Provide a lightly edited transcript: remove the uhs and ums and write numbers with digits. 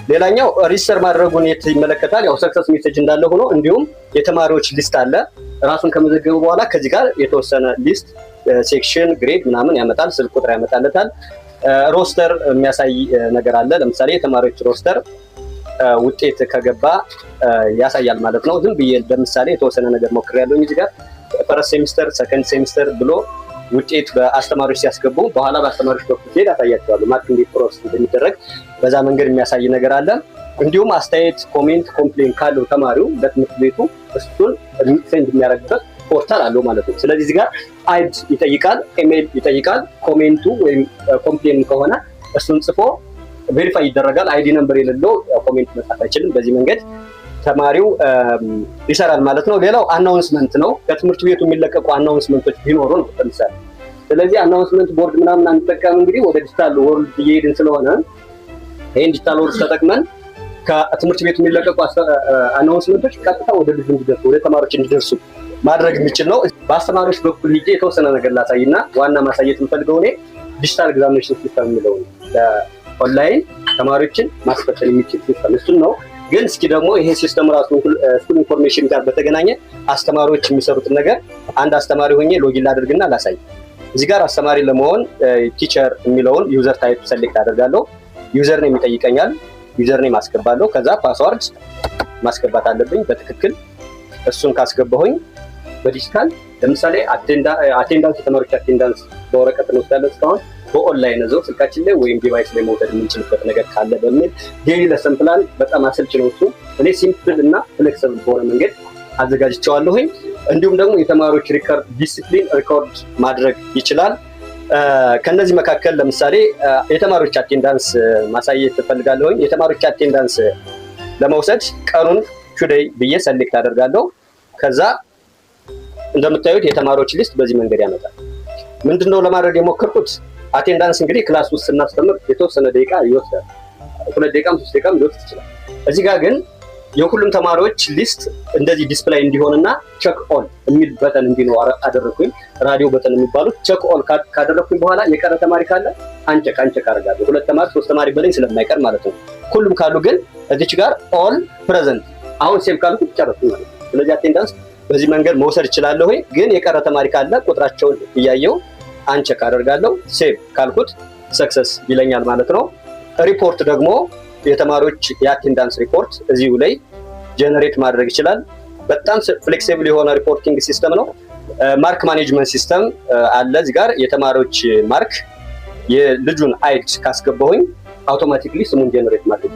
ሌላኛው ሪጅስተር ማድረጉን ይመለከታል። ያው ሰክሰስ ሜሴጅ እንዳለ ሆኖ እንዲሁም የተማሪዎች ሊስት አለ። ራሱን ከመዘገቡ በኋላ ከዚህ ጋር የተወሰነ ሊስት ሴክሽን ግሬድ ምናምን ያመጣል፣ ስልክ ቁጥር ያመጣለታል። ሮስተር የሚያሳይ ነገር አለ። ለምሳሌ የተማሪዎች ሮስተር ውጤት ከገባ ያሳያል ማለት ነው። ዝም ብዬ ለምሳሌ የተወሰነ ነገር ሞክሬያለሁ። እዚህ ጋር ፈረስት ሴሚስተር፣ ሰከንድ ሴሚስተር ብሎ ውጤት በአስተማሪዎች ሲያስገቡ በኋላ በአስተማሪዎች በኩል ሄድ አሳያቸዋለሁ። ማርክ እንዴት ፕሮሰስ እንደሚደረግ በዛ መንገድ የሚያሳይ ነገር አለ። እንዲሁም አስተያየት፣ ኮሜንት፣ ኮምፕሌን ካለው ተማሪው ለትምህርት ቤቱ እሱን ሴንድ የሚያደርግበት ፖርታል አለው ማለት ነው። ስለዚህ እዚህ ጋር አይዲ ይጠይቃል፣ ኢሜል ይጠይቃል። ኮሜንቱ ወይም ኮምፕሌን ከሆነ እሱን ጽፎ ቬሪፋይ ይደረጋል። አይዲ ነምበር የሌለው ኮሜንት መጻፍ አይችልም። በዚህ መንገድ ተማሪው ይሰራል ማለት ነው። ሌላው አናውንስመንት ነው። ከትምህርት ቤቱ የሚለቀቁ አናውንስመንቶች ቢኖሩ ነው ለምሳሌ። ስለዚህ አናውንስመንት ቦርድ ምናምን አንጠቀም። እንግዲህ ወደ ዲጂታል ወርልድ እየሄድን ስለሆነ ይሄን ዲጂታል ወርልድ ተጠቅመን ከትምህርት ቤቱ የሚለቀቁ አናውንስመንቶች ቀጥታ ወደ ልጅ እንዲደርሱ ወደ ተማሪዎች እንዲደርሱ ማድረግ የሚችል ነው። በአስተማሪዎች በኩል ሄጄ የተወሰነ ነገር ላሳይና ዋና ማሳየት የምፈልገው እኔ ዲጂታል ኤግዛሚኔሽን ሲስተም የሚለው ኦንላይን ተማሪዎችን ማስፈተን የሚችል ሲስተም እሱን ነው። ግን እስኪ ደግሞ ይሄ ሲስተም ራሱ ስኩል ኢንፎርሜሽን ጋር በተገናኘ አስተማሪዎች የሚሰሩትን ነገር አንድ አስተማሪ ሆኜ ሎጊን ላድርግና ላሳይ። እዚህ ጋር አስተማሪ ለመሆን ቲቸር የሚለውን ዩዘር ታይፕ ሰሌክት አደርጋለሁ። ዩዘር ኔም ይጠይቀኛል። ዩዘር ኔም አስገባለሁ። ከዛ ፓስወርድ ማስገባት አለብኝ በትክክል። እሱን ካስገባሁኝ በዲጂታል ለምሳሌ አቴንዳንስ የተማሪዎች አቴንዳንስ በወረቀት እንወስዳለን። እስካሁን በኦንላይን ነው ስልካችን ላይ ወይም ዲቫይስ ላይ መውሰድ የምንችልበት ነገር ካለ በሚል ዴይሊ ለሰን ፕላን በጣም አሰልች ነው እሱ። እኔ ሲምፕል እና ፍሌክሲብል በሆነ መንገድ አዘጋጅቼዋለሁኝ። እንዲሁም ደግሞ የተማሪዎች ሪከርድ ዲሲፕሊን ሪኮርድ ማድረግ ይችላል። ከነዚህ መካከል ለምሳሌ የተማሪዎች አቴንዳንስ ማሳየት እፈልጋለሁኝ። የተማሪዎች አቴንዳንስ ለመውሰድ ቀኑን ቱዴይ ብዬ ሰሌክት አደርጋለሁ። ከዛ እንደምታዩት የተማሪዎች ሊስት በዚህ መንገድ ያመጣል። ምንድነው ለማድረግ የሞከርኩት አቴንዳንስ እንግዲህ ክላስ ውስጥ ስናስተምር የተወሰነ ደቂቃ ይወስዳል። 2 ደቂቃም 3 ደቂቃም ሊወስድ ይችላል። እዚህ ጋር ግን የሁሉም ተማሪዎች ሊስት እንደዚህ ዲስፕላይ እንዲሆንና ቼክ ኦል የሚል በተን እንዲኖር አደረኩኝ። ራዲዮ በተን የሚባሉት ቼክ ኦል ካደረኩኝ በኋላ የቀረ ተማሪ ካለ አንቸክ አደርጋለሁ። 2 ተማሪ 3 ተማሪ በላይ ስለማይቀር ማለት ነው። ሁሉም ካሉ ግን እዚች ጋር ኦል ፕሬዘንት አሁን ሴቭ ካልኩት ጨረስኩኝ ማለት ነው። ስለዚህ አቴንዳንስ በዚህ መንገድ መውሰድ እችላለሁ። ግን የቀረ ተማሪ ካለ ቁጥራቸውን እያየው አንቸክ አደርጋለሁ። ሴቭ ካልኩት ሰክሰስ ይለኛል ማለት ነው። ሪፖርት ደግሞ የተማሪዎች የአቴንዳንስ ሪፖርት እዚሁ ላይ ጀነሬት ማድረግ ይችላል። በጣም ፍሌክሲብል የሆነ ሪፖርቲንግ ሲስተም ነው። ማርክ ማኔጅመንት ሲስተም አለ። እዚህ ጋር የተማሪዎች ማርክ የልጁን አይድ ካስገባሁኝ አውቶማቲክሊ ስሙን ጀነሬት ማድረግ